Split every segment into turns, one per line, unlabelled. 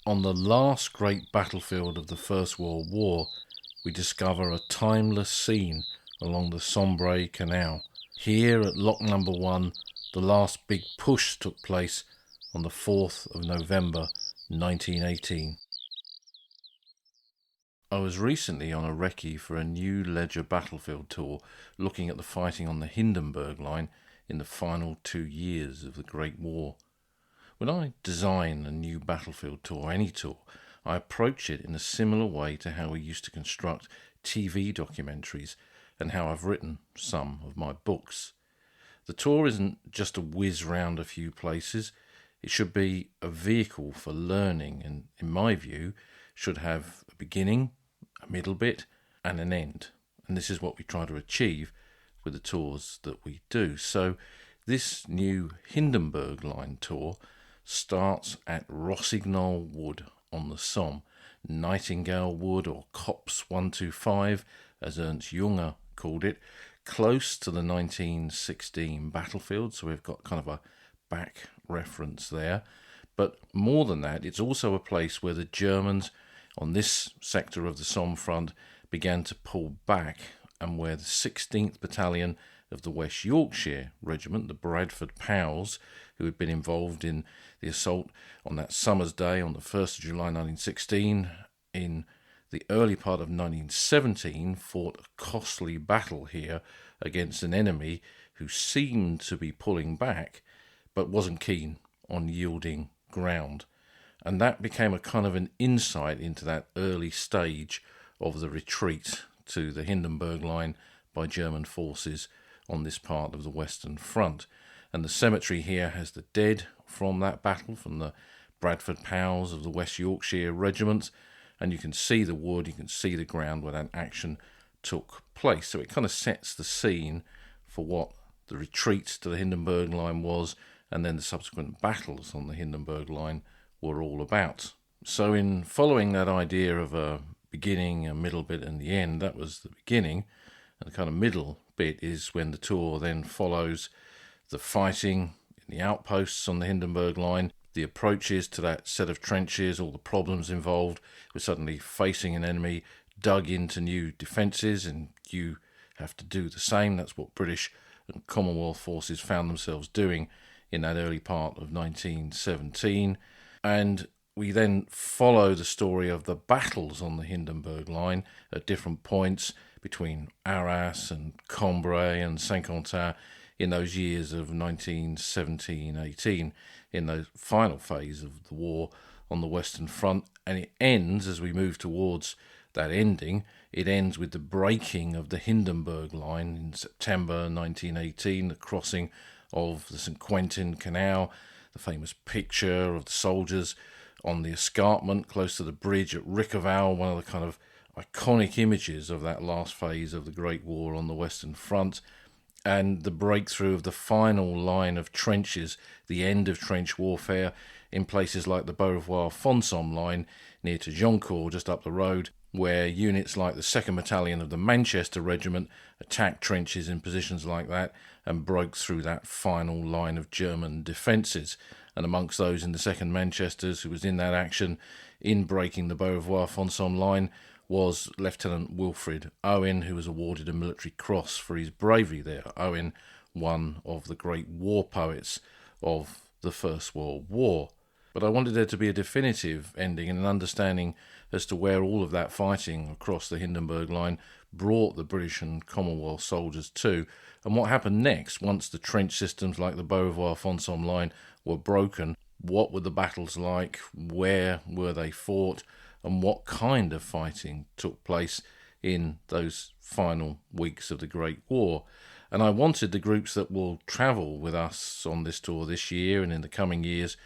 On the last great battlefield of the First World War, we discover a timeless scene along the Sambre Canal. Here at Lock Number 1, the last big push took place on the 4th of November 1918. I was recently on a recce for a new Ledger battlefield tour looking at the fighting on the Hindenburg Line in the final 2 years of the Great War. When I design a new battlefield tour, any tour, I approach it in a similar way to how we used to construct TV documentaries and how I've written some of my books. The tour isn't just a whiz round a few places. It should be a vehicle for learning and, in my view, should have a beginning, a middle bit and an end. And this is what we try to achieve with the tours that we do. So this new Hindenburg Line tour starts at Rossignol Wood on the Somme, Nightingale Wood, or Copse 125 as Ernst Junger called it, close to the 1916 battlefield, so we've got kind of a back reference there. But more than that, it's also a place where the Germans on this sector of the Somme front began to pull back, and where the 16th Battalion of the West Yorkshire Regiment, the Bradford Pals, who had been involved in the assault on that summer's day on the 1st of July 1916, in the early part of 1917, fought a costly battle here against an enemy who seemed to be pulling back, but wasn't keen on yielding ground. And that became a kind of an insight into that early stage of the retreat to the Hindenburg Line by German forces on this part of the Western Front. And the cemetery here has the dead from that battle, from the Bradford Pals of the West Yorkshire Regiment, and you can see the wood, you can see the ground where that action took place. So it kind of sets the scene for what the retreat to the Hindenburg Line was, and then the subsequent battles on the Hindenburg Line were all about. So in following that idea of a beginning, a middle bit and the end, that was the beginning, and the kind of middle bit is when the tour then follows the fighting in the outposts on the Hindenburg Line, the approaches to that set of trenches, all the problems involved with suddenly facing an enemy dug into new defences, and you have to do the same. That's what British and Commonwealth forces found themselves doing in that early part of 1917. And we then follow the story of the battles on the Hindenburg Line at different points between Arras and Cambrai and Saint-Quentin in those years of 1917-18, in the final phase of the war on the Western Front. And it ends, as we move towards that ending, it ends with the breaking of the Hindenburg Line in September 1918, the crossing of the St. Quentin Canal, the famous picture of the soldiers on the escarpment close to the bridge at Ricqueval, one of the kind of iconic images of that last phase of the Great War on the Western Front, and the breakthrough of the final line of trenches, the end of trench warfare in places like the Beaurevoir-Fonsomme line near to Joncourt, just up the road, where units like the 2nd Battalion of the Manchester Regiment attacked trenches in positions like that and broke through that final line of German defences. And amongst those in the 2nd Manchesters who was in that action in breaking the Beaurevoir-Fonsomme line was Lieutenant Wilfred Owen, who was awarded a military cross for his bravery there. Owen, one of the great war poets of the First World War. But I wanted there to be a definitive ending and an understanding as to where all of that fighting across the Hindenburg Line brought the British and Commonwealth soldiers to, and what happened next once the trench systems like the Beaurevoir-Fonsomme line were broken. What were the battles like? Where were they fought? And what kind of fighting took place in those final weeks of the Great War? And I wanted the groups that will travel with us on this tour this year and in the coming years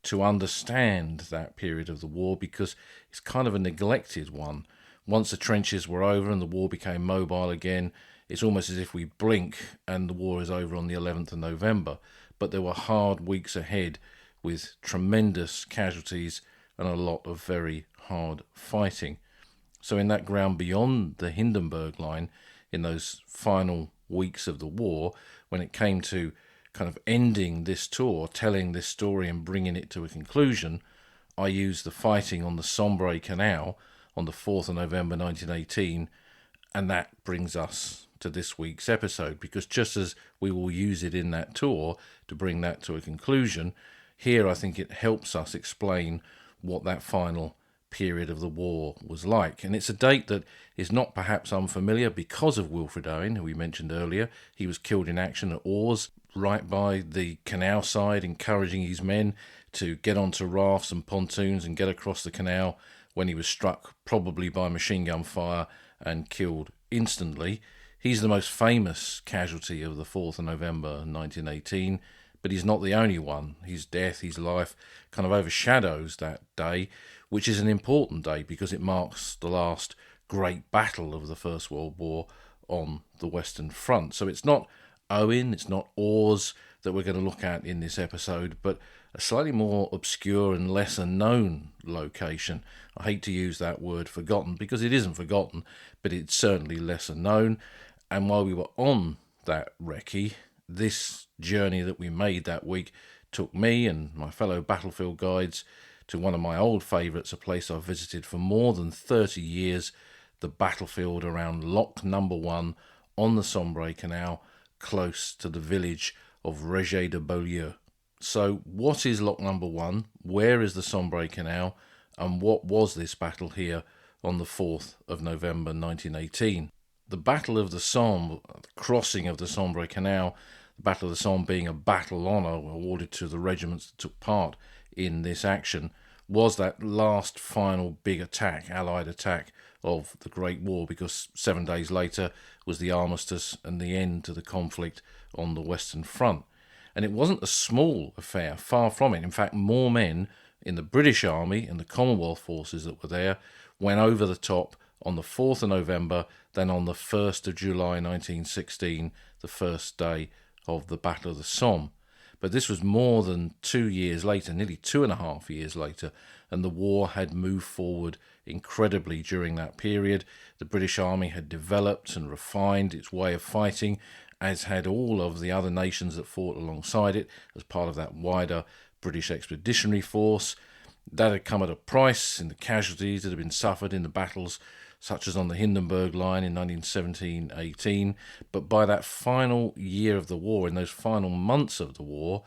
to understand that period of the war, because it's kind of a neglected one. Once the trenches were over and the war became mobile again, it's almost as if we blink and the war is over on the 11th of November. But there were hard weeks ahead with tremendous casualties and a lot of very hard fighting. So in that ground beyond the Hindenburg Line, in those final weeks of the war, when it came to kind of ending this tour, telling this story and bringing it to a conclusion, I used the fighting on the Sambre Canal on the 4th of November 1918, and that brings us to this week's episode, because just as we will use it in that tour to bring that to a conclusion, here I think it helps us explain what that final period of the war was like. And it's a date that is not perhaps unfamiliar because of Wilfred Owen, who we mentioned earlier. He was killed in action at Oars, right by the canal side, encouraging his men to get onto rafts and pontoons and get across the canal, when he was struck probably by machine gun fire and killed instantly. He's the most famous casualty of the 4th of November 1918, but he's not the only one. His death, his life, kind of overshadows that day, which is an important day because it marks the last great battle of the First World War on the Western Front. So it's not Owen, it's not Oars that we're going to look at in this episode, but a slightly more obscure and lesser known location. I hate to use that word forgotten because it isn't forgotten, but it's certainly lesser known. And while we were on that recce, this journey that we made that week took me and my fellow battlefield guides to one of my old favourites, a place I've visited for more than 30 years, the battlefield around Lock Number 1 on the Sambre Canal, close to the village of Regé de Beaulieu. So what is Lock Number 1? Where is the Sambre Canal? And what was this battle here on the 4th of November 1918? The Battle of the Somme, the crossing of the Sambre Canal, the Battle of the Somme being a battle honour awarded to the regiments that took part in this action, was that last final big attack, Allied attack of the Great War, because 7 days later was the armistice and the end to the conflict on the Western Front. And it wasn't a small affair, far from it. In fact, more men in the British Army and the Commonwealth forces that were there went over the top on the 4th of November than on the 1st of July 1916, the first day of the Battle of the Somme. But this was more than 2 years later, nearly 2.5 years later, and the war had moved forward incredibly during that period. The British Army had developed and refined its way of fighting, as had all of the other nations that fought alongside it as part of that wider British Expeditionary Force. That had come at a price in the casualties that had been suffered in the battles, such as on the Hindenburg Line in 1917-18. But by that final year of the war, in those final months of the war,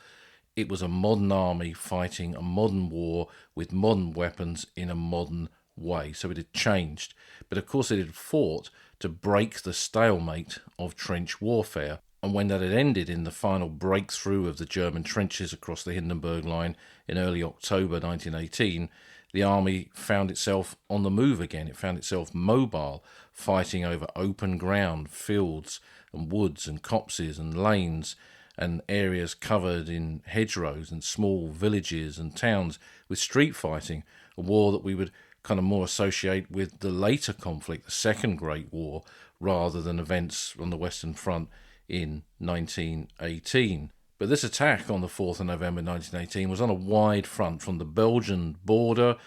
it was a modern army fighting a modern war with modern weapons in a modern way. So it had changed. But of course it had fought to break the stalemate of trench warfare. And when that had ended in the final breakthrough of the German trenches across the Hindenburg Line in early October 1918, the army found itself on the move again. It found itself mobile, fighting over open ground, fields and woods and copses and lanes and areas covered in hedgerows and small villages and towns, with street fighting, a war that we would kind of more associate with the later conflict, the Second Great War, rather than events on the Western Front in 1918. But this attack on the 4th of November 1918 was on a wide front from the Belgian border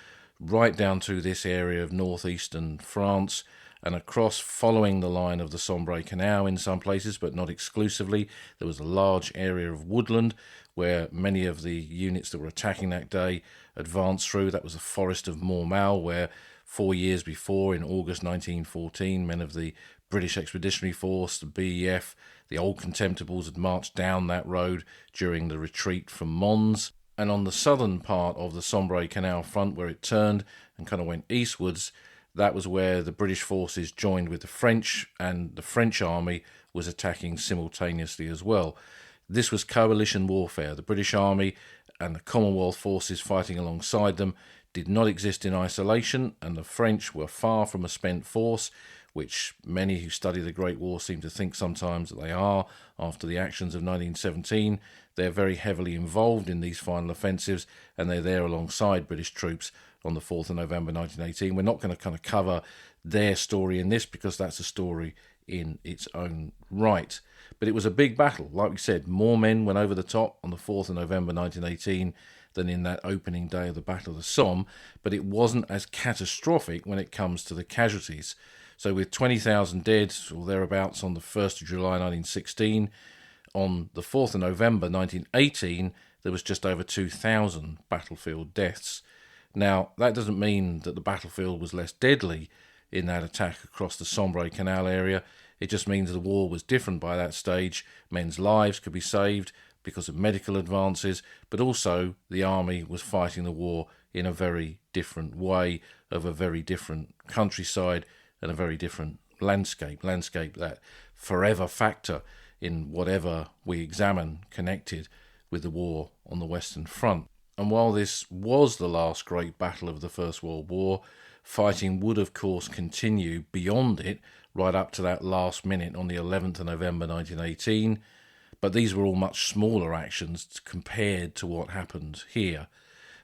right down to this area of northeastern France and across, following the line of the Sambre Canal in some places, but not exclusively. There was a large area of woodland where many of the units that were attacking that day advanced through. That was the Forest of Mormal, where 4 years before, in August 1914, men of the British Expeditionary Force, the BEF, the Old Contemptibles had marched down that road during the retreat from Mons. And on the southern part of the Sambre Canal front, where it turned and kind of went eastwards, that was where the British forces joined with the French, and the French army was attacking simultaneously as well. This was coalition warfare. The British Army and the Commonwealth forces fighting alongside them did not exist in isolation, and the French were far from a spent force, which many who study the Great War seem to think sometimes that they are after the actions of 1917. They're very heavily involved in these final offensives, and they're there alongside British troops on the 4th of November 1918. We're not going to kind of cover their story in this because that's a story in its own right. But it was a big battle. Like we said, more men went over the top on the 4th of November 1918 than in that opening day of the Battle of the Somme, but it wasn't as catastrophic when it comes to the casualties. So with 20,000 dead or thereabouts on the 1st of July 1916, on the 4th of November 1918, there was just over 2,000 battlefield deaths. Now, that doesn't mean that the battlefield was less deadly in that attack across the Sambre Canal area. It just means the war was different by that stage. Men's lives could be saved because of medical advances, but also the army was fighting the war in a very different way, of a very different countryside and a very different landscape, that forever factor in whatever we examine connected with the war on the Western Front. And while this was the last great battle of the First World War, fighting would of course continue beyond it right up to that last minute on the 11th of November 1918, but these were all much smaller actions compared to what happened here.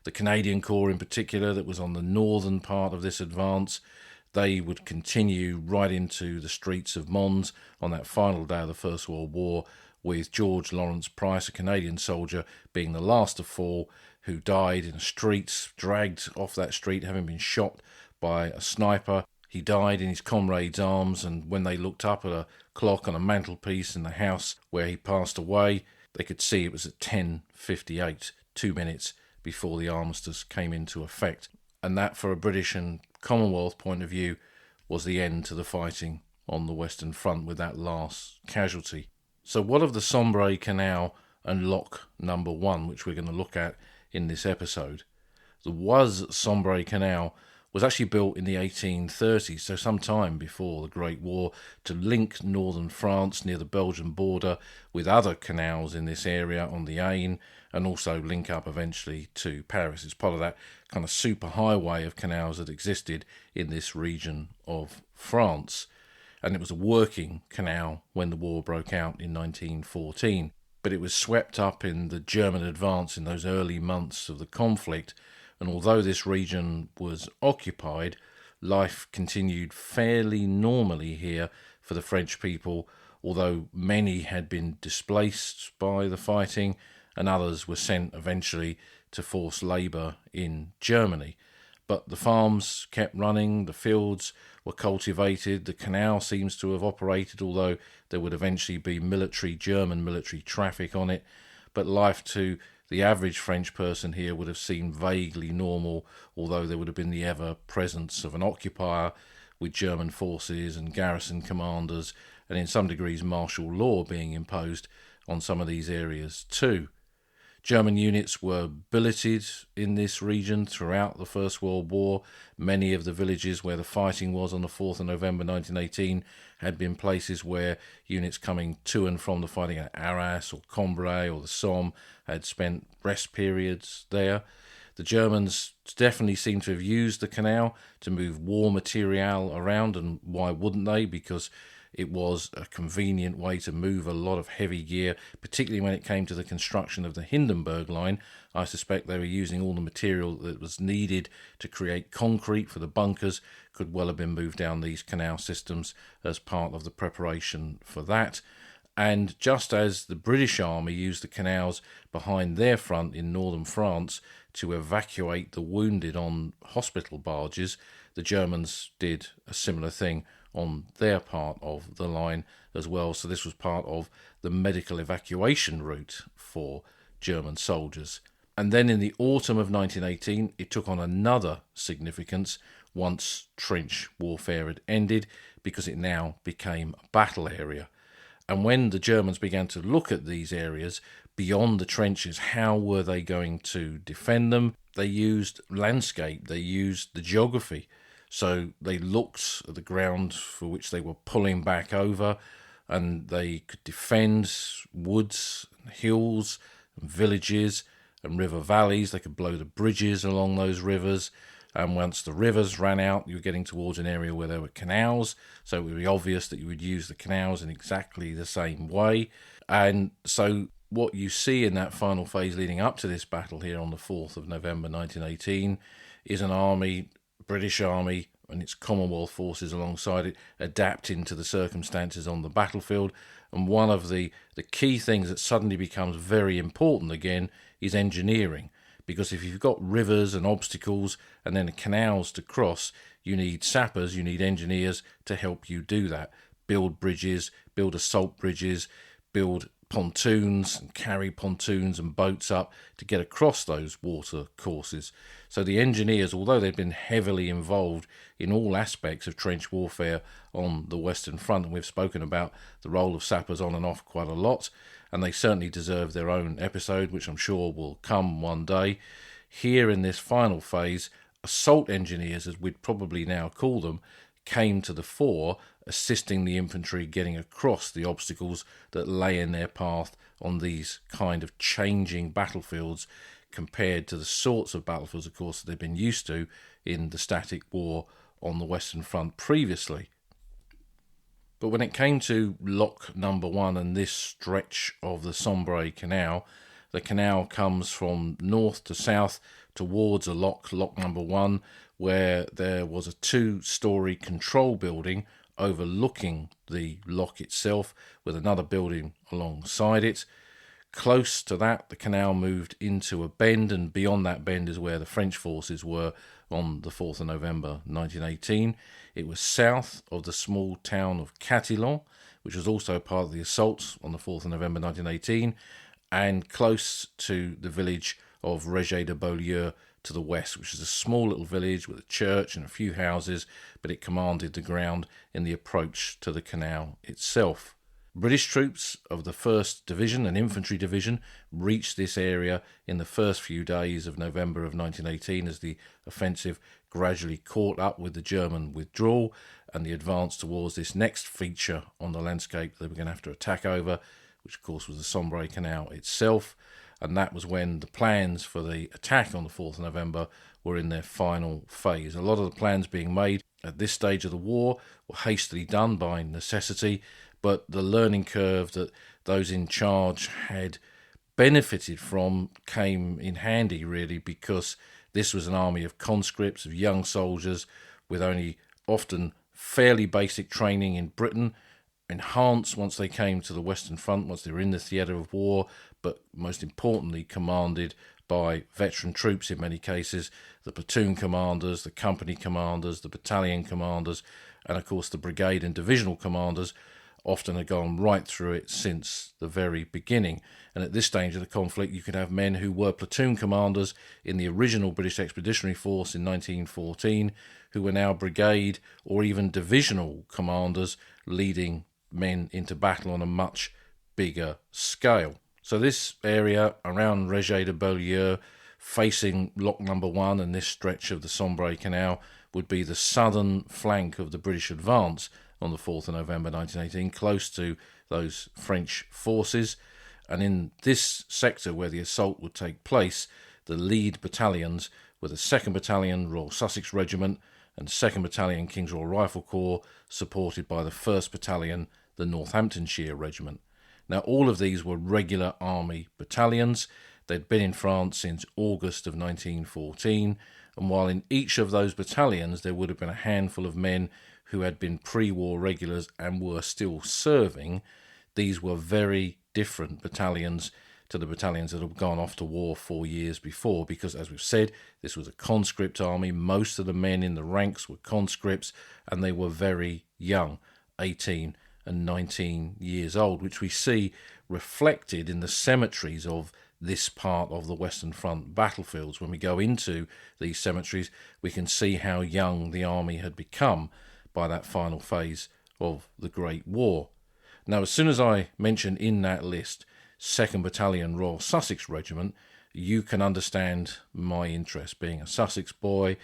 The Canadian Corps in particular, that was on the northern part of this advance, they would continue right into the streets of Mons on that final day of the First World War, with George Lawrence Price, a Canadian soldier, being the last to fall, who died in the streets, dragged off that street, having been shot by a sniper. He died in his comrades' arms, and when they looked up at a clock on a mantelpiece in the house where he passed away, they could see it was at 10:58, 2 minutes before the armistice came into effect. And that, for a British and Commonwealth point of view, was the end to the fighting on the Western Front with that last casualty. So what of the Sambre Canal and Lock Number 1, which we're going to look at in this episode? The Sambre Canal was actually built in the 1830s, so some time before the Great War, to link northern France near the Belgian border with other canals in this area on the Aisne, and also link up eventually to Paris. It's part of that kind of super highway of canals that existed in this region of France. And it was a working canal when the war broke out in 1914. But it was swept up in the German advance in those early months of the conflict, and although this region was occupied, life continued fairly normally here for the French people, although many had been displaced by the fighting and others were sent eventually to forced labour in Germany. But the farms kept running, the fields were cultivated, the canal seems to have operated, although there would eventually be German military traffic on it. But life to the average French person here would have seemed vaguely normal, although there would have been the ever-presence of an occupier with German forces and garrison commanders, and in some degrees martial law being imposed on some of these areas too. German units were billeted in this region throughout the First World War. Many of the villages where the fighting was on the 4th of November 1918 had been places where units coming to and from the fighting at Arras or Cambrai or the Somme had spent rest periods there. The Germans definitely seem to have used the canal to move war material around, and why wouldn't they? Because it was a convenient way to move a lot of heavy gear, particularly when it came to the construction of the Hindenburg line. I suspect they were using all the material that was needed to create concrete for the bunkers, could well have been moved down these canal systems as part of the preparation for that. And just as the British Army used the canals behind their front in northern France to evacuate the wounded on hospital barges, the Germans did a similar thing on their part of the line as well. So this was part of the medical evacuation route for German soldiers. And then in the autumn of 1918, it took on another significance once trench warfare had ended, because it now became a battle area. And when the Germans began to look at these areas beyond the trenches, how were they going to defend them? They used landscape, they used the geography. So they looked at the ground for which they were pulling back over, and they could defend woods, and hills, and villages, and river valleys. They could blow the bridges along those rivers. And once the rivers ran out, you were getting towards an area where there were canals. So it would be obvious that you would use the canals in exactly the same way. And so what you see in that final phase leading up to this battle here on the 4th of November 1918 is an army, British Army, and its Commonwealth forces alongside it, adapting to the circumstances on the battlefield. And one of the key things that suddenly becomes very important again is engineering. Because if you've got rivers and obstacles and then canals to cross, you need sappers, you need engineers to help you do that. Build bridges, build assault bridges, build pontoons and carry pontoons and boats up to get across those water courses. So the engineers, although they'd been heavily involved in all aspects of trench warfare on the Western Front, and we've spoken about the role of sappers on and off quite a lot, and they certainly deserve their own episode, which I'm sure will come one day. Here in this final phase, assault engineers, as we'd probably now call them, came to the fore, assisting the infantry getting across the obstacles that lay in their path on these kind of changing battlefields compared to the sorts of battlefields, of course, that they've been used to in the static war on the Western Front previously. But when it came to lock number 1 and this stretch of the Sambre Canal, the canal comes from north to south towards a lock number 1, where there was a 2-storey control building overlooking the lock itself with another building alongside it. Close to that, the canal moved into a bend, and beyond that bend is where the French forces were on the 4th of November 1918. It was south of the small town of Catillon, which was also part of the assaults on the 4th of November 1918, and close to the village of Réger de Beaulieu to the west, which is a small little village with a church and a few houses, but it commanded the ground in the approach to the canal itself. British troops of the 1st Division, an infantry division, reached this area in the first few days of November of 1918 as the offensive gradually caught up with the German withdrawal and the advance towards this next feature on the landscape they were going to have to attack over, which of course was the Sambre Canal itself. And that was when the plans for the attack on the 4th of November were in their final phase. A lot of the plans being made at this stage of the war were hastily done by necessity, but the learning curve that those in charge had benefited from came in handy, really, because this was an army of conscripts, of young soldiers, with only often fairly basic training in Britain, enhanced once they came to the Western Front, once they were in the theatre of war, but most importantly commanded by veteran troops in many cases, the platoon commanders, the company commanders, the battalion commanders, and of course the brigade and divisional commanders often had gone right through it since the very beginning. And at this stage of the conflict, you could have men who were platoon commanders in the original British Expeditionary Force in 1914, who were now brigade or even divisional commanders leading men into battle on a much bigger scale. So this area around Réger de Beaulieu, facing lock number 1 and this stretch of the Sambre Canal, would be the southern flank of the British advance on the 4th of November 1918, close to those French forces. And in this sector where the assault would take place, the lead battalions were the 2nd Battalion Royal Sussex Regiment and 2nd Battalion King's Royal Rifle Corps, supported by the 1st Battalion, the Northamptonshire Regiment. Now, all of these were regular army battalions. They'd been in France since August of 1914, and while in each of those battalions there would have been a handful of men who had been pre-war regulars and were still serving, these were very different battalions to the battalions that had gone off to war 4 years before, because, as we've said, this was a conscript army. Most of the men in the ranks were conscripts, and they were very young, 18 and 19 years old, which we see reflected in the cemeteries of this part of the Western Front battlefields. When we go into these cemeteries, we can see how young the army had become by that final phase of the Great War. Now, as soon as I mention in that list 2nd Battalion Royal Sussex Regiment, you can understand my interest, being a Sussex boy,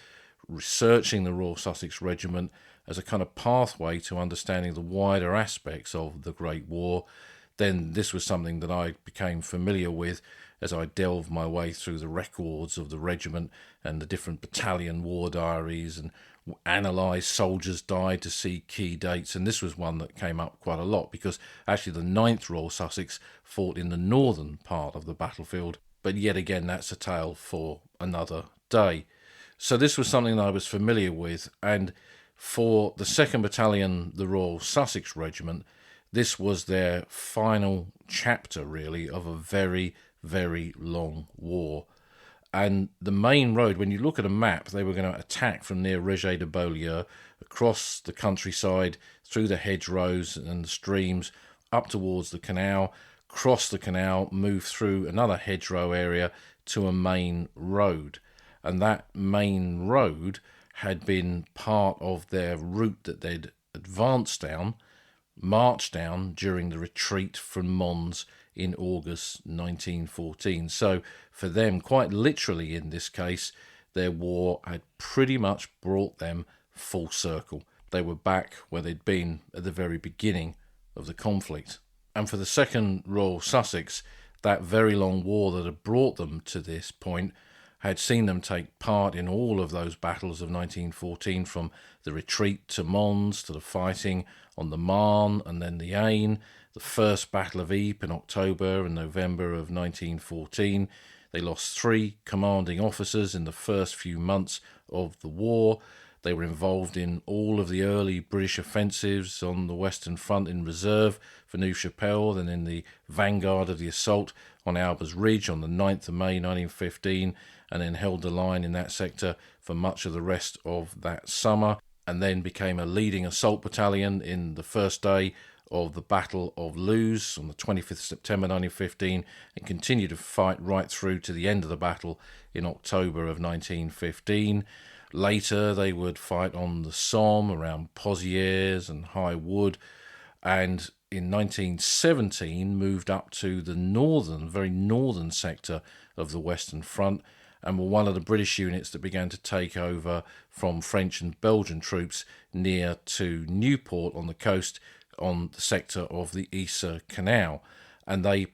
researching the Royal Sussex Regiment as a kind of pathway to understanding the wider aspects of the Great War. Then this was something that I became familiar with as I delved my way through the records of the regiment and the different battalion war diaries and analysed soldiers died to see key dates. And this was one that came up quite a lot because actually the 9th Royal Sussex fought in the northern part of the battlefield. But yet again, that's a tale for another day. So this was something that I was familiar with, and for the 2nd Battalion, the Royal Sussex Regiment, this was their final chapter, really, of a very, very long war. And the main road, when you look at a map, they were going to attack from near Réger de Beaulieu, across the countryside, through the hedgerows and the streams, up towards the canal, cross the canal, move through another hedgerow area to a main road. And that main road had been part of their route that they'd advanced down, marched down during the retreat from Mons in August 1914. So for them, quite literally in this case, their war had pretty much brought them full circle. They were back where they'd been at the very beginning of the conflict. And for the 2nd Royal Sussex, that very long war that had brought them to this point had seen them take part in all of those battles of 1914, from the retreat to Mons to the fighting on the Marne and then the Aisne, the first Battle of Ypres in October and November of 1914. They lost 3 commanding officers in the first few months of the war. They were involved in all of the early British offensives on the Western Front in reserve for Neuve Chapelle, then in the vanguard of the assault on Albers Ridge on the 9th of May 1915, and then held the line in that sector for much of the rest of that summer, and then became a leading assault battalion in the first day of the Battle of Loos on the 25th September 1915, and continued to fight right through to the end of the battle in October of 1915. Later, they would fight on the Somme around Pozières and High Wood, and in 1917 moved up to the very northern sector of the Western Front, and were one of the British units that began to take over from French and Belgian troops near to Newport on the coast on the sector of the Yser Canal. And they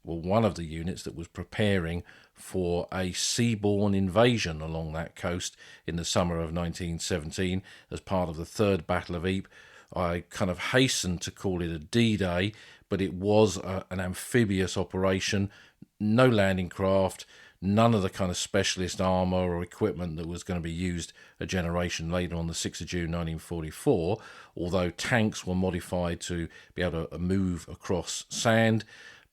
were one of the units that was preparing for a seaborne invasion along that coast in the summer of 1917 as part of the 3rd Battle of Ypres. I kind of hastened to call it a D-Day, but it was an amphibious operation, no landing craft, none of the kind of specialist armour or equipment that was going to be used a generation later on the 6th of June 1944, although tanks were modified to be able to move across sand.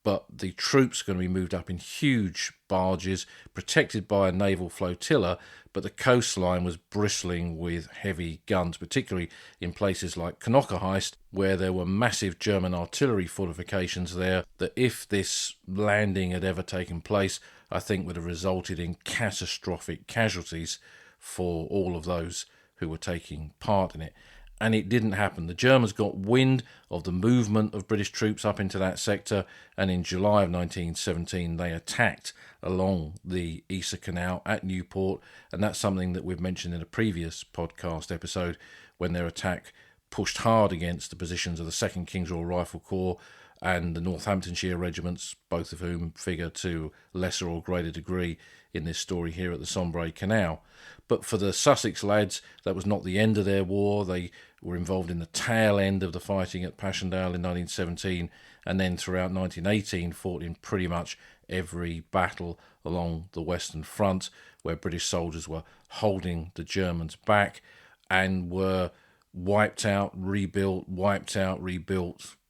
But the troops are going to be moved up in huge barges, protected by a naval flotilla, but the coastline was bristling with heavy guns, particularly in places like Knokke-Heist, where there were massive German artillery fortifications there, that if this landing had ever taken place, I think would have resulted in catastrophic casualties for all of those who were taking part in it. And it didn't happen. The Germans got wind of the movement of British troops up into that sector, and in July of 1917 they attacked along the Yser Canal at Newport, and that's something that we've mentioned in a previous podcast episode, when their attack pushed hard against the positions of the 2nd King's Royal Rifle Corps and the Northamptonshire regiments, both of whom figure to lesser or greater degree in this story here at the Sambre Canal. But for the Sussex lads, that was not the end of their war. They were involved in the tail end of the fighting at Passchendaele in 1917, and then throughout 1918 fought in pretty much every battle along the Western Front, where British soldiers were holding the Germans back and were wiped out, rebuilt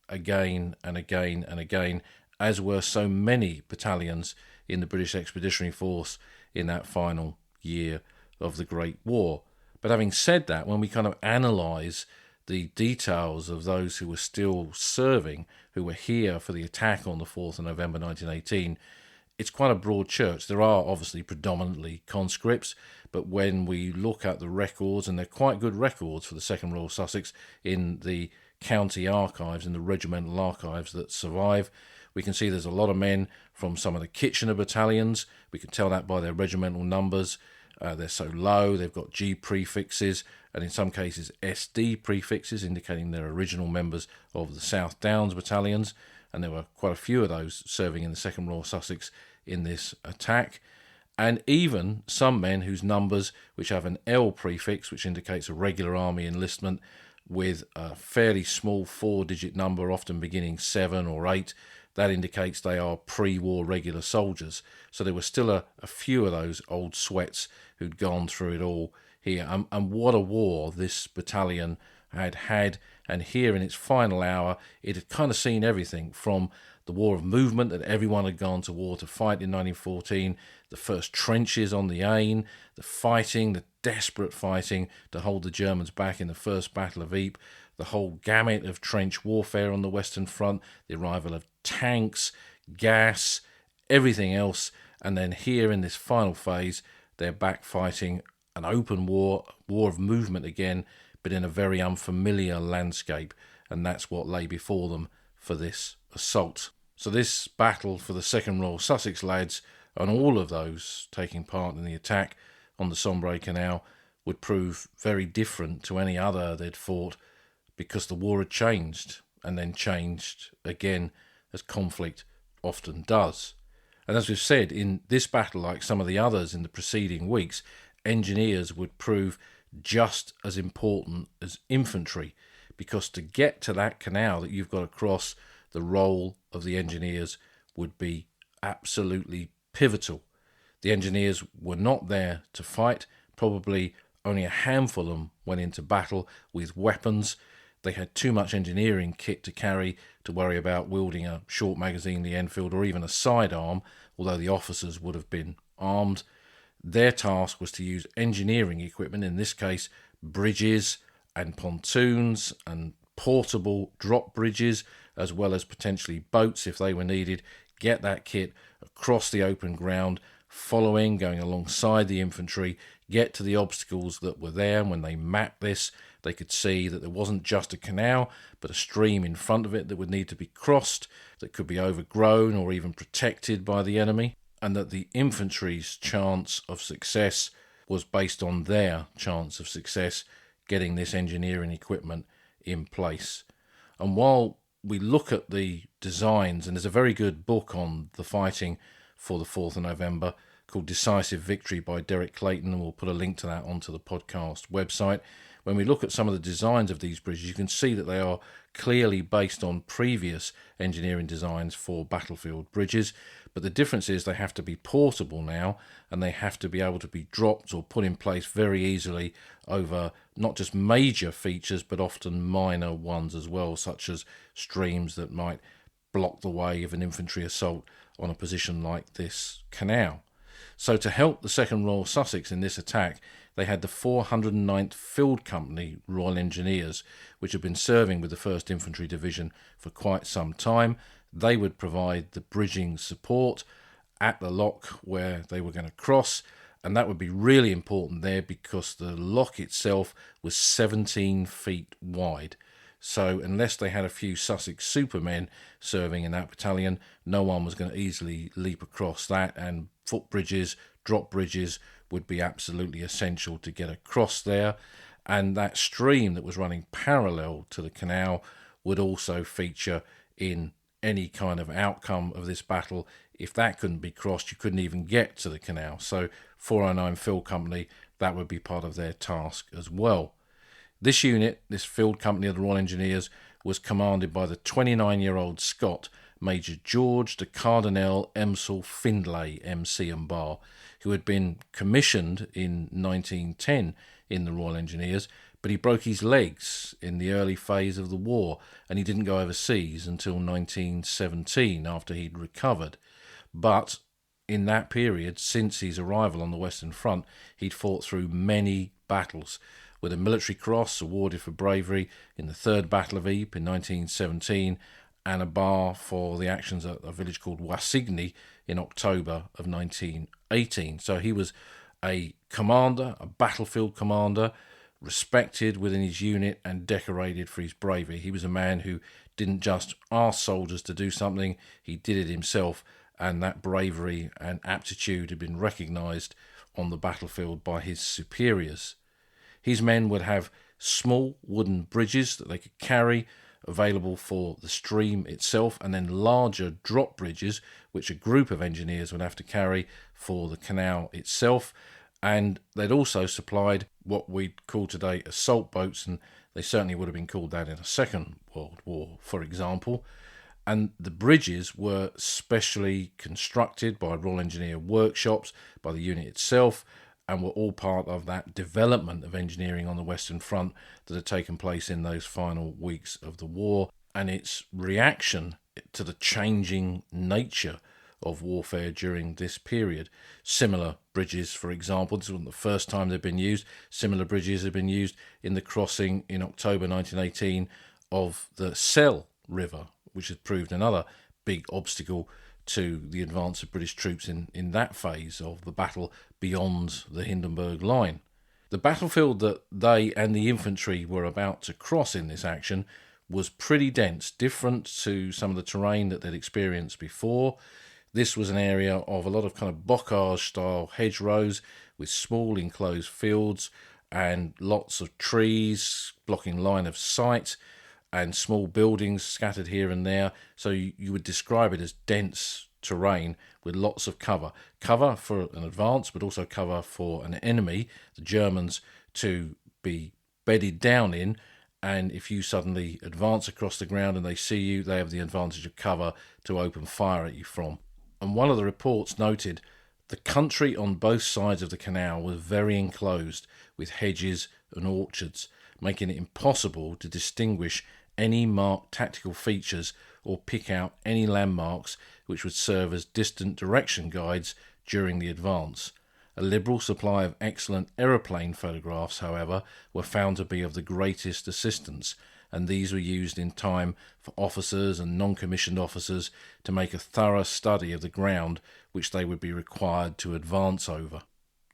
again and again and again, as were so many battalions in the British Expeditionary Force in that final year of the Great War. But having said that, when we kind of analyse the details of those who were still serving, who were here for the attack on the 4th of November 1918, it's quite a broad church. There are obviously predominantly conscripts, but when we look at the records, and they're quite good records for the 2nd Royal Sussex in the county archives, in the regimental archives that survive, we can see there's a lot of men from some of the Kitchener battalions. We can tell that by their regimental numbers. They're so low, they've got G prefixes, and in some cases SD prefixes, indicating they're original members of the South Downs battalions, and there were quite a few of those serving in the 2nd Royal Sussex in this attack. And even some men whose numbers, which have an L prefix, which indicates a regular army enlistment, with a fairly small 4-digit number, often beginning 7 or 8, that indicates they are pre-war regular soldiers. So there were still a few of those old sweats who'd gone through it all here. And what a war this battalion had. And here in its final hour, it had kind of seen everything from the war of movement that everyone had gone to war to fight in 1914, the first trenches on the Aisne, the fighting, the desperate fighting to hold the Germans back in the first Battle of Ypres, the whole gamut of trench warfare on the Western Front, the arrival of tanks, gas, everything else, and then here in this final phase, they're back fighting an open war of movement again, but in a very unfamiliar landscape, and that's what lay before them for this assault. So this battle for the 2nd Royal Sussex lads, and all of those taking part in the attack on the Sambre Canal, would prove very different to any other they'd fought, because the war had changed, and then changed again, as conflict often does. And as we've said, in this battle, like some of the others in the preceding weeks, engineers would prove just as important as infantry, because to get to that canal that you've got to cross, the role of the engineers would be absolutely pivotal. The engineers were not there to fight. Probably only a handful of them went into battle with weapons. They had too much engineering kit to carry to worry about wielding a short magazine, the Enfield, or even a sidearm, although the officers would have been armed. Their task was to use engineering equipment, in this case bridges and pontoons and portable drop bridges, as well as potentially boats if they were needed, get that kit across the open ground, going alongside the infantry, get to the obstacles that were there. And when they mapped this, they could see that there wasn't just a canal, but a stream in front of it that would need to be crossed, that could be overgrown or even protected by the enemy, and that the infantry's chance of success was based on their chance of success getting this engineering equipment in place. And while we look at the designs, and there's a very good book on the fighting for the 4th of November called Decisive Victory by Derek Clayton, and we'll put a link to that onto the podcast website. When we look at some of the designs of these bridges, you can see that they are clearly based on previous engineering designs for battlefield bridges, but the difference is they have to be portable now, and they have to be able to be dropped or put in place very easily over not just major features, but often minor ones as well, such as streams that might block the way of an infantry assault on a position like this canal. So to help the 2nd Royal Sussex in this attack, they had the 409th Field Company Royal Engineers, which had been serving with the 1st Infantry Division for quite some time. They would provide the bridging support at the lock where they were going to cross, and that would be really important there because the lock itself was 17 feet wide. So unless they had a few Sussex supermen serving in that battalion, no one was going to easily leap across that, and footbridges, drop bridges would be absolutely essential to get across there. And that stream that was running parallel to the canal would also feature in any kind of outcome of this battle. If that couldn't be crossed, you couldn't even get to the canal. So 409 Field Company, that would be part of their task as well. This unit, this Field Company of the Royal Engineers, was commanded by the 29-year-old Scot, Major George de Cardinal Emsall Findlay, MC and Bar, who had been commissioned in 1910 in the Royal Engineers, but he broke his legs in the early phase of the war, and he didn't go overseas until 1917 after he'd recovered. But in that period, since his arrival on the Western Front, he'd fought through many battles, with a military cross awarded for bravery in the Third Battle of Ypres in 1917, and a bar for the actions at a village called Wassigny in October of 1918. So he was a commander, a battlefield commander, respected within his unit and decorated for his bravery. He was a man who didn't just ask soldiers to do something, he did it himself, and that bravery and aptitude had been recognised on the battlefield by his superiors. His men would have small wooden bridges that they could carry, available for the stream itself, and then larger drop bridges, which a group of engineers would have to carry for the canal itself. And they'd also supplied what we'd call today assault boats, and they certainly would have been called that in a Second World War, for example. And the bridges were specially constructed by Royal Engineer workshops, by the unit itself, and were all part of that development of engineering on the Western Front that had taken place in those final weeks of the war, and its reaction to the changing nature of warfare during this period. Similar bridges, for example, this wasn't the first time they've been used. Similar bridges have been used in the crossing in October 1918 of the Selle River, which has proved another big obstacle to the advance of British troops in that phase of the battle beyond the Hindenburg line. The battlefield that they and the infantry were about to cross in this action was pretty dense, different to some of the terrain that they'd experienced before. This was an area of a lot of kind of bocage-style hedgerows with small enclosed fields and lots of trees blocking line of sight and small buildings scattered here and there. So you would describe it as dense terrain with lots of cover. Cover for an advance, but also cover for an enemy, the Germans, to be bedded down in. And if you suddenly advance across the ground and they see you, they have the advantage of cover to open fire at you from. And one of the reports noted the country on both sides of the canal was very enclosed with hedges and orchards, making it impossible to distinguish any marked tactical features or pick out any landmarks which would serve as distant direction guides during the advance. A liberal supply of excellent aeroplane photographs, however, were found to be of the greatest assistance, and these were used in time for officers and non-commissioned officers to make a thorough study of the ground which they would be required to advance over.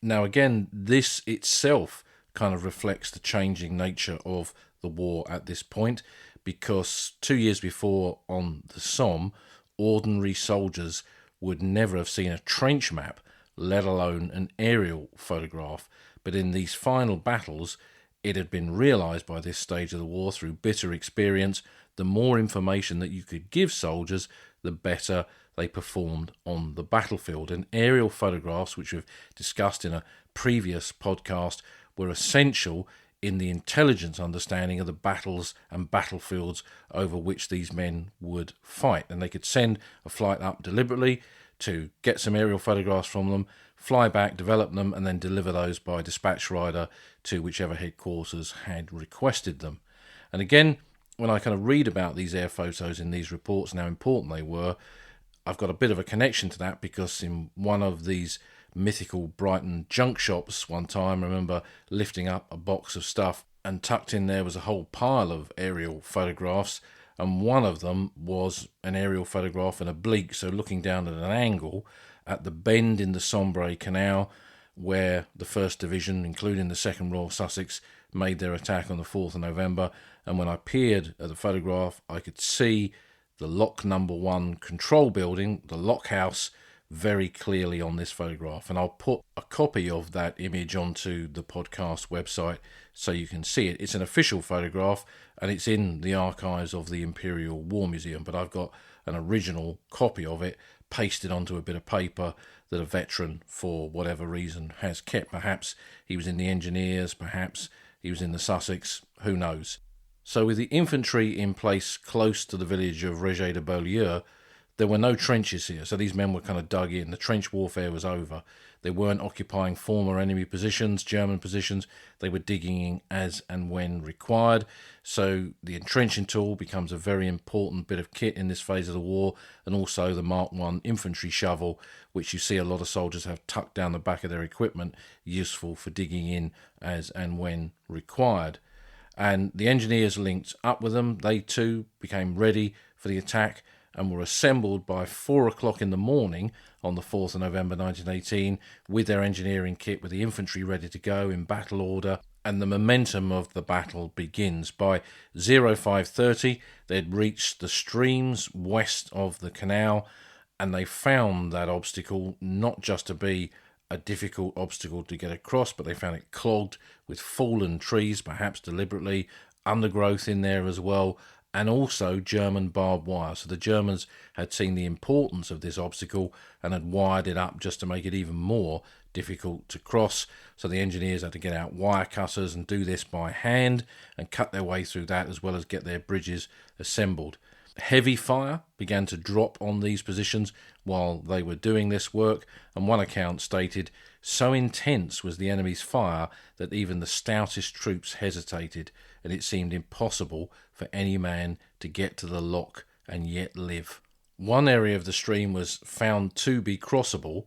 Now again, this itself kind of reflects the changing nature of the war at this point, because 2 years before on the Somme, ordinary soldiers would never have seen a trench map, let alone an aerial photograph. But in these final battles, it had been realised by this stage of the war through bitter experience, the more information that you could give soldiers, the better they performed on the battlefield. And aerial photographs, which we've discussed in a previous podcast, were essential in the intelligence understanding of the battles and battlefields over which these men would fight. And they could send a flight up deliberately to get some aerial photographs from them, fly back, develop them, and then deliver those by dispatch rider to whichever headquarters had requested them. And again, when I kind of read about these air photos in these reports and how important they were, I've got a bit of a connection to that, because in one of these mythical Brighton junk shops one time, I remember lifting up a box of stuff, and tucked in there was a whole pile of aerial photographs, and one of them was an aerial photograph, an oblique, so looking down at an angle at the bend in the Sambre Canal where the 1st Division, including the 2nd Royal Sussex, made their attack on the 4th of November. And when I peered at the photograph, I could see the Lock Number 1 control building, the lock house, very clearly on this photograph. And I'll put a copy of that image onto the podcast website so you can see it. It's an official photograph and it's in the archives of the Imperial War Museum, but I've got an original copy of it pasted onto a bit of paper that a veteran, for whatever reason, has kept. Perhaps he was in the Engineers, perhaps he was in the Sussex, who knows. So with the infantry in place close to the village of Reget de Beaulieu, there were no trenches here, so these men were kind of dug in. The trench warfare was over. They weren't occupying former enemy positions, German positions. They were digging in as and when required. So the entrenching tool becomes a very important bit of kit in this phase of the war, and also the Mark I infantry shovel, which you see a lot of soldiers have tucked down the back of their equipment, useful for digging in as and when required. And the engineers linked up with them. They too became ready for the attack and were assembled by 4 o'clock in the morning on the 4th of November 1918 with their engineering kit, with the infantry ready to go in battle order, and the momentum of the battle begins. By 05:30 they'd reached the streams west of the canal, and they found that obstacle not just to be a difficult obstacle to get across, but they found it clogged with fallen trees, perhaps deliberately, undergrowth in there as well, and also German barbed wire. So the Germans had seen the importance of this obstacle and had wired it up just to make it even more difficult to cross. So the engineers had to get out wire cutters and do this by hand and cut their way through that, as well as get their bridges assembled. Heavy fire began to drop on these positions while they were doing this work, and one account stated, so intense was the enemy's fire that even the stoutest troops hesitated, and it seemed impossible for any man to get to the lock and yet live. One area of the stream was found to be crossable,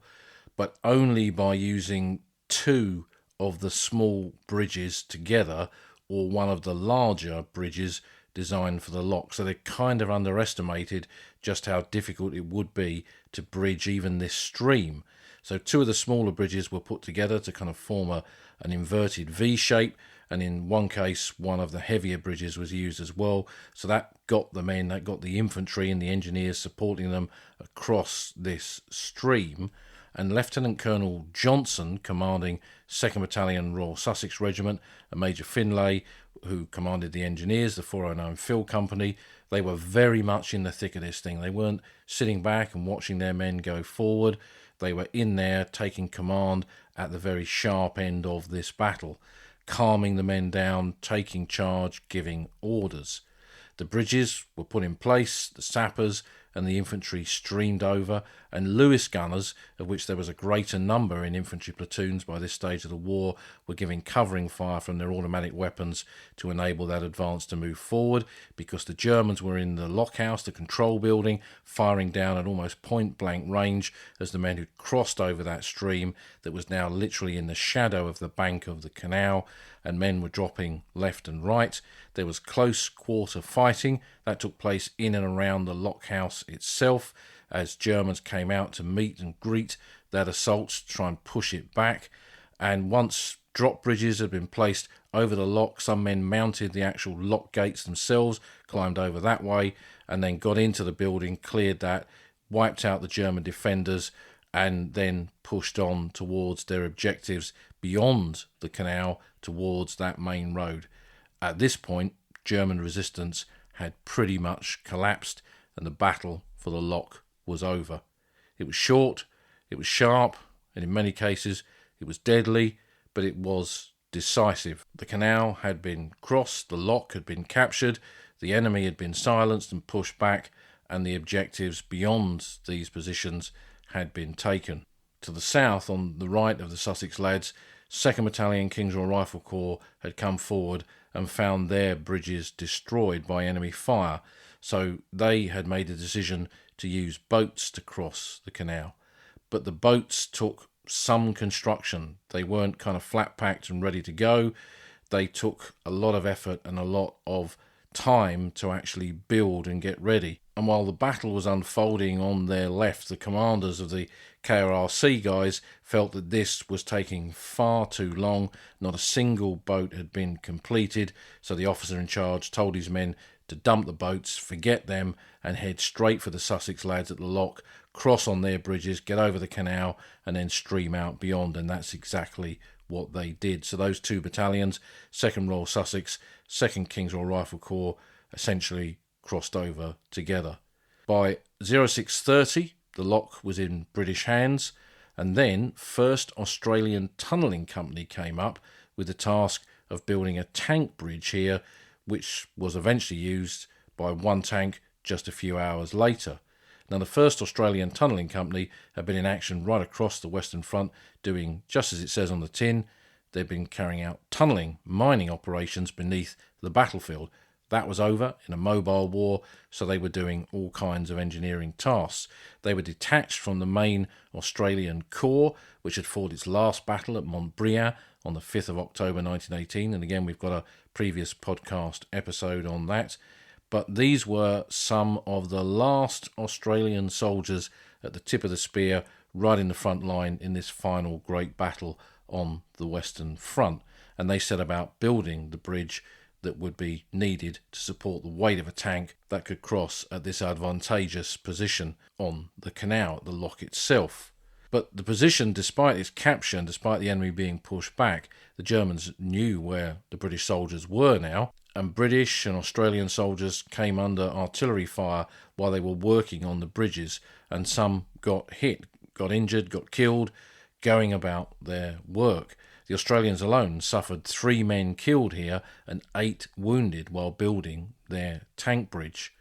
but only by using two of the small bridges together or one of the larger bridges designed for the lock. So they kind of underestimated just how difficult it would be to bridge even this stream. So two of the smaller bridges were put together to kind of form an inverted V shape, and in one case one of the heavier bridges was used as well. So that got the men, that got the infantry and the engineers supporting them across this stream. And Lieutenant Colonel Johnson, commanding 2nd Battalion Royal Sussex Regiment, and Major Finlay, who commanded the engineers, the 409 Field Company, they were very much in the thick of this thing. They weren't sitting back and watching their men go forward. They were in there taking command at the very sharp end of this battle, calming the men down, taking charge, giving orders. The bridges were put in place, the sappers and the infantry streamed over, and Lewis gunners, of which there was a greater number in infantry platoons by this stage of the war, were giving covering fire from their automatic weapons to enable that advance to move forward, because the Germans were in the lockhouse, the control building, firing down at almost point-blank range as the men who'd crossed over that stream that was now literally in the shadow of the bank of the canal, and men were dropping left and right. There was close quarter fighting that took place in and around the lockhouse itself as Germans came out to meet and greet that assault to try and push it back. And once drop bridges had been placed over the lock, some men mounted the actual lock gates themselves, climbed over that way, and then got into the building, cleared that, wiped out the German defenders, and then pushed on towards their objectives beyond the canal towards that main road. At this point, German resistance had pretty much collapsed, and the battle for the lock was over. It was short, it was sharp, and in many cases it was deadly, but it was decisive. The canal had been crossed, the lock had been captured, the enemy had been silenced and pushed back, and the objectives beyond these positions had been taken. To the south, on the right of the Sussex lads, 2nd Battalion King's Royal Rifle Corps had come forward and found their bridges destroyed by enemy fire, so they had made the decision to use boats to cross the canal. But the boats took some construction. They weren't kind of flat packed and ready to go. They took a lot of effort and a lot of time to actually build and get ready. And while the battle was unfolding on their left, the commanders of the KRRC guys felt that this was taking far too long. Not a single boat had been completed, so the officer in charge told his men to dump the boats, forget them, and head straight for the Sussex lads at the lock, cross on their bridges, get over the canal, and then stream out beyond. And that's exactly what they did. So those two battalions, 2nd Royal Sussex, 2nd King's Royal Rifle Corps, essentially crossed over together. By 0630, the lock was in British hands, and then 1st Australian Tunnelling Company came up with the task of building a tank bridge here, which was eventually used by one tank just a few hours later. Now, the 1st Australian Tunnelling Company had been in action right across the Western Front, doing just as it says on the tin. They'd been carrying out tunnelling, mining operations beneath the battlefield. That was over in a mobile war, so they were doing all kinds of engineering tasks. They were detached from the main Australian Corps, which had fought its last battle at Montbriand on the 5th of October 1918, and again we've got a previous podcast episode on that. But these were some of the last Australian soldiers at the tip of the spear, right in the front line in this final great battle on the Western Front, and they set about building the bridge that would be needed to support the weight of a tank that could cross at this advantageous position on the canal, the lock itself. But the position, despite its capture and despite the enemy being pushed back, the Germans knew where the British soldiers were now, and British and Australian soldiers came under artillery fire while they were working on the bridges, and some got hit, got injured, got killed, going about their work. The Australians alone suffered 3 men killed here and 8 wounded while building their tank bridge.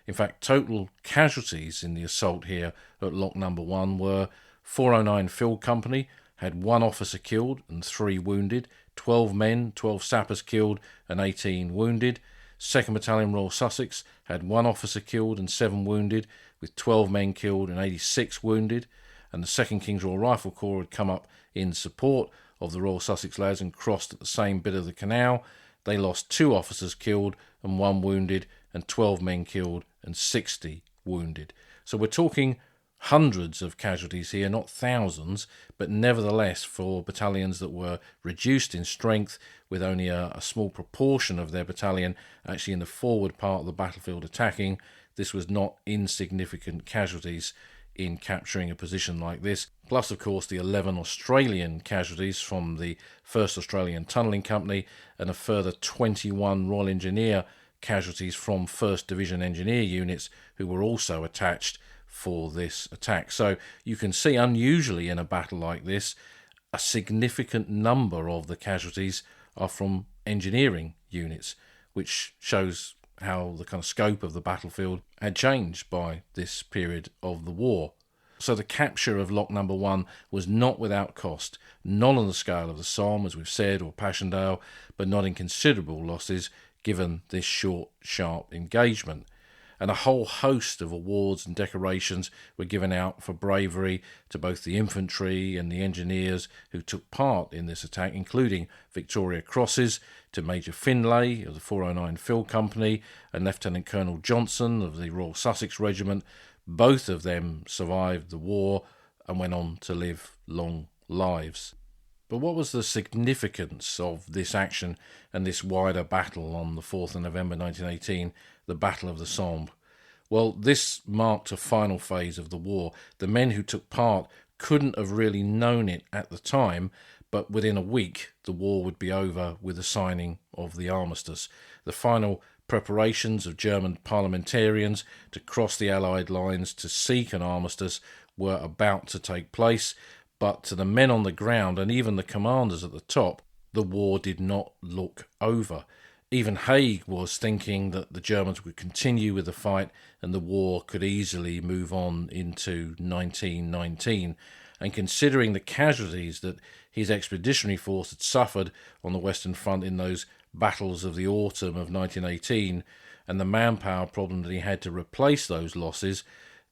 In fact, total casualties in the assault here at Lock Number 1 were 409 Field Company had 1 officer killed and 3 wounded, 12 men, 12 sappers killed and 18 wounded. 2nd Battalion Royal Sussex had 1 officer killed and 7 wounded, with 12 men killed and 86 wounded, and the 2nd King's Royal Rifle Corps had come up in support of the Royal Sussex lads and crossed at the same bit of the canal. They lost 2 officers killed and 1 wounded, and 12 men killed and 60 wounded. So we're talking hundreds of casualties here, not thousands, but nevertheless for battalions that were reduced in strength, with only a small proportion of their battalion actually in the forward part of the battlefield attacking, this was not insignificant casualties in capturing a position like this. Plus, of course, the 11 Australian casualties from the 1st Australian Tunnelling Company and a further 21 Royal Engineer casualties from 1st Division Engineer units who were also attached for this attack. So you can see, unusually in a battle like this, a significant number of the casualties are from engineering units, which shows how the kind of scope of the battlefield had changed by this period of the war. So the capture of Lock Number 1 was not without cost, not on the scale of the Somme, as we've said, or Passchendaele, but not in considerable losses given this short, sharp engagement. And a whole host of awards and decorations were given out for bravery to both the infantry and the engineers who took part in this attack, including Victoria Crosses to Major Finlay of the 409 Field Company and Lieutenant Colonel Johnson of the Royal Sussex Regiment. Both of them survived the war and went on to live long lives. But what was the significance of this action and this wider battle on the 4th of November 1918, the Battle of the Sambre? Well, this marked a final phase of the war. The men who took part couldn't have really known it at the time, but within a week the war would be over with the signing of the armistice. The final preparations of German parliamentarians to cross the Allied lines to seek an armistice were about to take place, but to the men on the ground and even the commanders at the top, the war did not look over. Even Haig was thinking that the Germans would continue with the fight and the war could easily move on into 1919. And considering the casualties that his expeditionary force had suffered on the Western Front in those battles of the autumn of 1918 and the manpower problem that he had to replace those losses,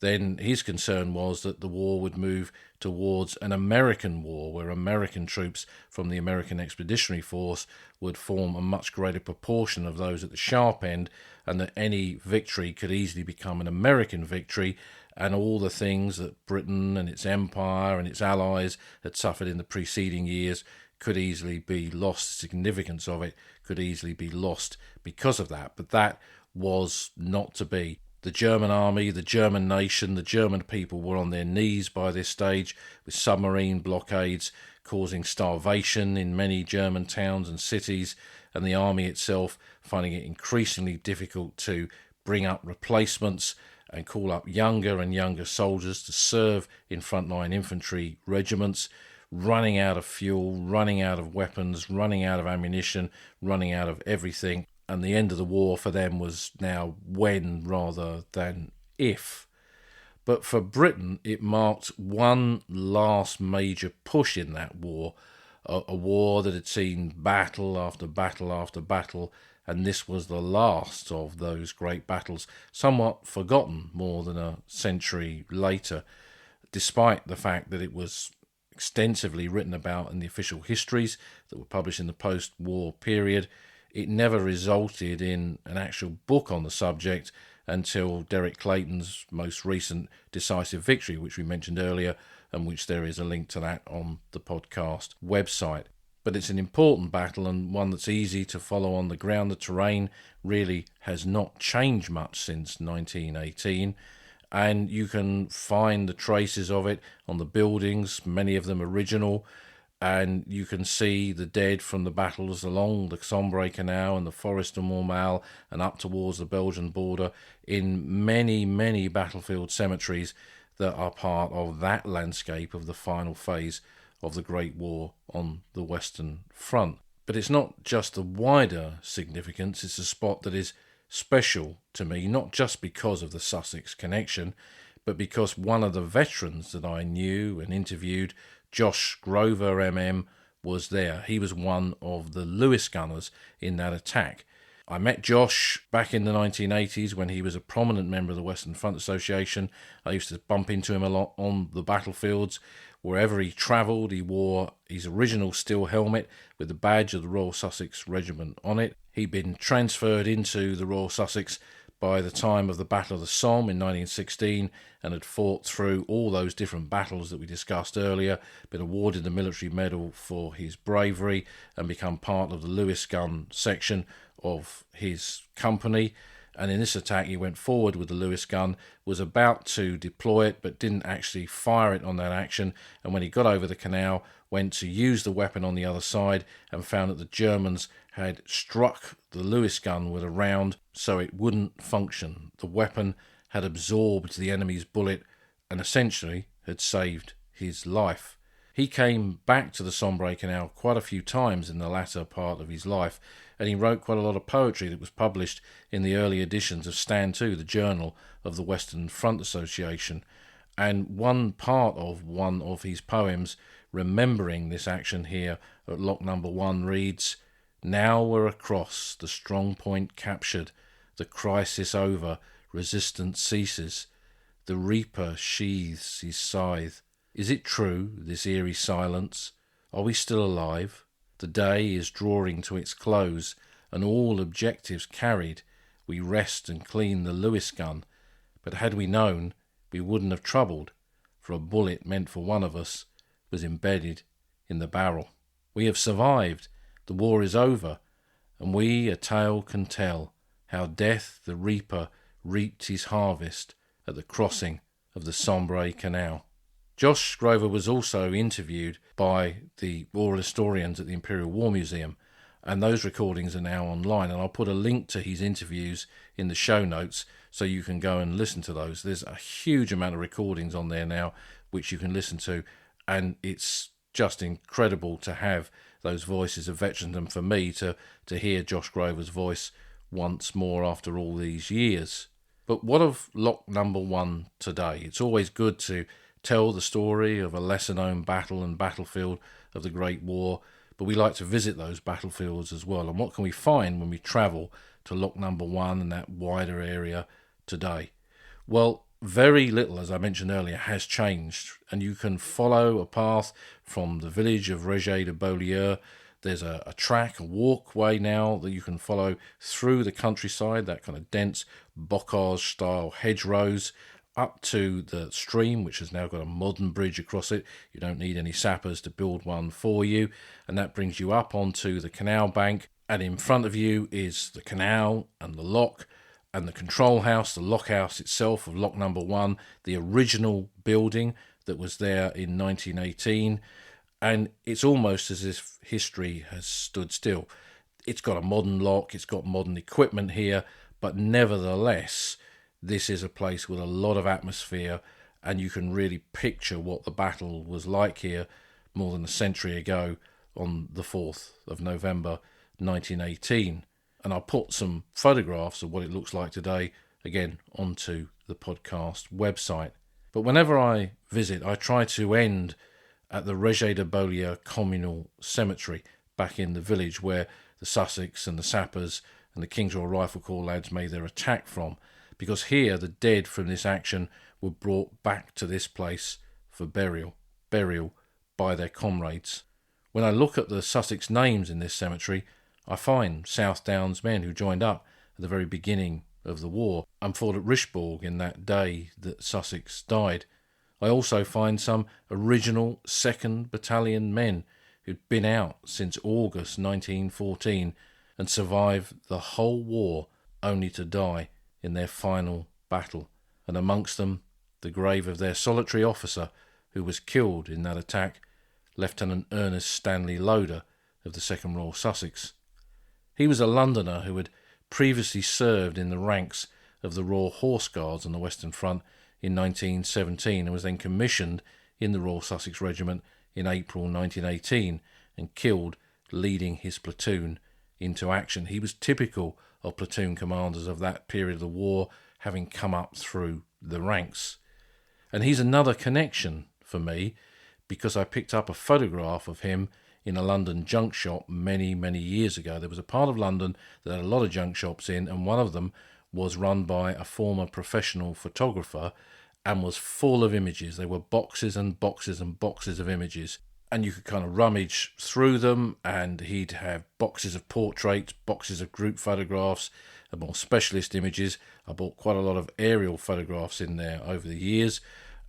then his concern was that the war would move towards an American war where American troops from the American Expeditionary Force would form a much greater proportion of those at the sharp end, and that any victory could easily become an American victory, and all the things that Britain and its empire and its allies had suffered in the preceding years could easily be lost. The significance of it could easily be lost because of that. But that was not to be. The German army, the German nation, the German people were on their knees by this stage, with submarine blockades causing starvation in many German towns and cities, and the army itself finding it increasingly difficult to bring up replacements and call up younger and younger soldiers to serve in frontline infantry regiments, running out of fuel, running out of weapons, running out of ammunition, running out of everything. And the end of the war for them was now when rather than if. But for Britain, it marked one last major push in that war, a war that had seen battle after battle after battle, and this was the last of those great battles, somewhat forgotten more than a century later, despite the fact that it was extensively written about in the official histories that were published in the post-war period. It never resulted in an actual book on the subject until Derek Clayton's most recent decisive victory, which we mentioned earlier, and which there is a link to that on the podcast website. But it's an important battle and one that's easy to follow on the ground. The terrain really has not changed much since 1918, and you can find the traces of it on the buildings, many of them original, and you can see the dead from the battles along the Sambre Canal and the Forest of Montmal and up towards the Belgian border in many, many battlefield cemeteries that are part of that landscape of the final phase of the Great War on the Western Front. But it's not just the wider significance, it's a spot that is special to me, not just because of the Sussex connection, but because one of the veterans that I knew and interviewed, Josh Grover MM, was there. He was one of the Lewis gunners in that attack. I met Josh back in the 1980s when he was a prominent member of the Western Front Association. I used to bump into him a lot on the battlefields. Wherever he travelled, he wore his original steel helmet with the badge of the Royal Sussex Regiment on it. He'd been transferred into the Royal Sussex by the time of the Battle of the Somme in 1916 and had fought through all those different battles that we discussed earlier, been awarded the military medal for his bravery and become part of the Lewis gun section of his company. And in this attack he went forward with the Lewis gun, was about to deploy it but didn't actually fire it on that action, and when he got over the canal went to use the weapon on the other side and found that the Germans had struck the Lewis gun with a round so it wouldn't function. The weapon had absorbed the enemy's bullet and essentially had saved his life. He came back to the Sambre Canal quite a few times in the latter part of his life, and he wrote quite a lot of poetry that was published in the early editions of Stand 2, the journal of the Western Front Association. And one part of one of his poems, remembering this action here at Lock Number 1, reads, "Now we're across, the strong point captured, the crisis over, resistance ceases, the reaper sheathes his scythe. Is it true, this eerie silence? Are we still alive? The day is drawing to its close, and all objectives carried. We rest and clean the Lewis gun, but had we known, we wouldn't have troubled, for a bullet meant for one of us was embedded in the barrel. We have survived, the war is over, and we a tale can tell, how Death the Reaper reaped his harvest at the crossing of the Sambre Canal." Josh Grover was also interviewed by the war historians at the Imperial War Museum, and those recordings are now online, and I'll put a link to his interviews in the show notes so you can go and listen to those. There's a huge amount of recordings on there now which you can listen to, and it's just incredible to have those voices of veterans, and for me to hear Josh Grover's voice once more after all these years. But what of Lock Number 1 today? It's always good to tell the story of a lesser-known battle and battlefield of the Great War, but we like to visit those battlefields as well. And what can we find when we travel to Lock Number 1 and that wider area today? Well, very little, as I mentioned earlier, has changed, and you can follow a path from the village of Reget de Beaulieu. There's a track, a walkway now that you can follow through the countryside, that kind of dense bocage-style hedgerows, up to the stream, which has now got a modern bridge across it. You don't need any sappers to build one for you, and that brings you up onto the canal bank, and in front of you is the canal and the lock and the control house, the lock house itself of Lock Number 1, the original building that was there in 1918, and it's almost as if history has stood still. It's got a modern lock, it's got modern equipment here, but nevertheless, this is a place with a lot of atmosphere, and you can really picture what the battle was like here more than a century ago on the 4th of November 1918. And I'll put some photographs of what it looks like today, again, onto the podcast website. But whenever I visit, I try to end at the Reget de Beaulieu communal cemetery back in the village where the Sussex and the sappers and the King's Royal Rifle Corps lads made their attack from, because here the dead from this action were brought back to this place for burial by their comrades. When I look at the Sussex names in this cemetery, I find South Downs men who joined up at the very beginning of the war and fought at Richbourg in that day that Sussex died. I also find some original 2nd Battalion men who'd been out since August 1914 and survived the whole war only to die in their final battle, and amongst them the grave of their solitary officer who was killed in that attack, Lieutenant Ernest Stanley Loader of the 2nd Royal Sussex. He was a Londoner who had previously served in the ranks of the Royal Horse Guards on the Western Front in 1917 and was then commissioned in the Royal Sussex Regiment in April 1918 and killed leading his platoon into action. He was typical of platoon commanders of that period of the war, having come up through the ranks. And he's another connection for me because I picked up a photograph of him in a London junk shop many, many years ago. There was a part of London that had a lot of junk shops in, and one of them was run by a former professional photographer and was full of images. There were boxes and boxes and boxes of images, and you could kind of rummage through them, and he'd have boxes of portraits, boxes of group photographs, and more specialist images. I bought quite a lot of aerial photographs in there over the years,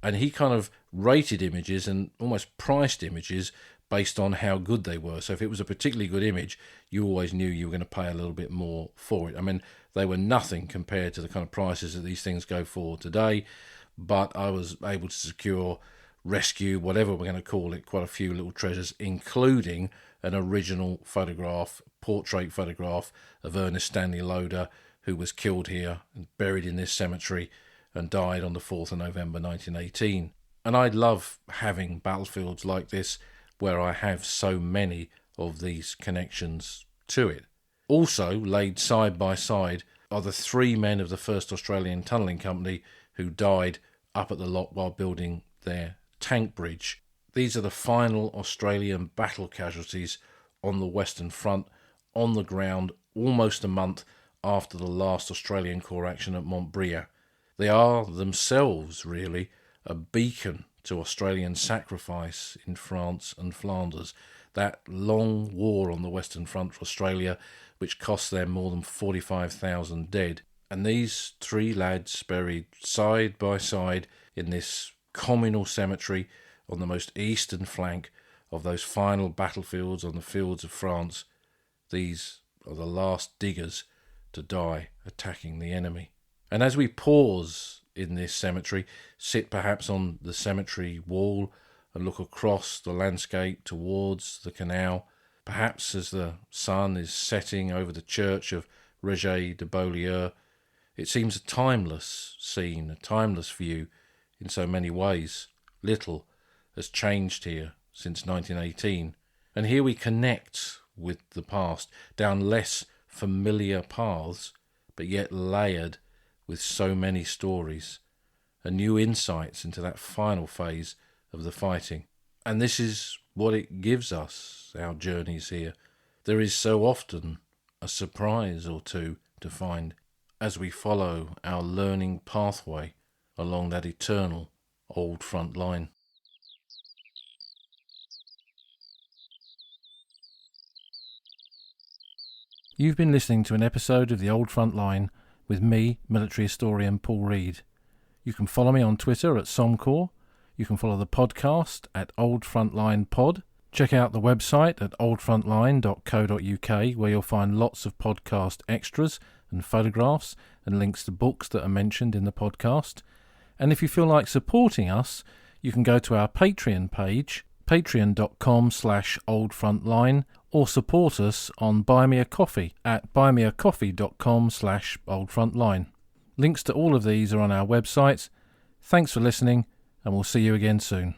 and he kind of rated images and almost priced images based on how good they were. So if it was a particularly good image, you always knew you were going to pay a little bit more for it. I mean, they were nothing compared to the kind of prices that these things go for today, but I was able to secure, rescue, whatever we're going to call it, quite a few little treasures, including an original photograph, portrait photograph of Ernest Stanley Loader, who was killed here and buried in this cemetery and died on the 4th of November 1918. And I love having battlefields like this where I have so many of these connections to it. Also laid side by side are the 3 men of the 1st Australian Tunnelling Company who died up at the lock while building their tank bridge. These are the final Australian battle casualties on the Western Front, on the ground, almost a month after the last Australian Corps action at Montbriand. They are themselves, really, a beacon to Australian sacrifice in France and Flanders. That long war on the Western Front for Australia, which cost them more than 45,000 dead. And these 3 lads buried side by side in this communal cemetery on the most eastern flank of those final battlefields on the fields of France. These are the last diggers to die attacking the enemy. And as we pause in this cemetery, sit perhaps on the cemetery wall and look across the landscape towards the canal, perhaps as the sun is setting over the church of Regis de Beaulieu, it seems a timeless scene, a timeless view in so many ways. Little has changed here since 1918, and here we connect with the past down less familiar paths, but yet layered with so many stories and new insights into that final phase of the fighting. And this is what it gives us, our journeys here. There is so often a surprise or two to find as we follow our learning pathway along that eternal old front line. You've been listening to an episode of The Old Front Line with me, military historian Paul Reed. You can follow me on Twitter at Somcor. You can follow the podcast at Old Frontline Pod. Check out the website at oldfrontline.co.uk, where you'll find lots of podcast extras and photographs and links to books that are mentioned in the podcast. And if you feel like supporting us, you can go to our Patreon page, patreon.com/oldfrontline, or support us on Buy Me a Coffee at buymeacoffee.com/oldfrontline. Links to all of these are on our website. Thanks for listening, and we'll see you again soon.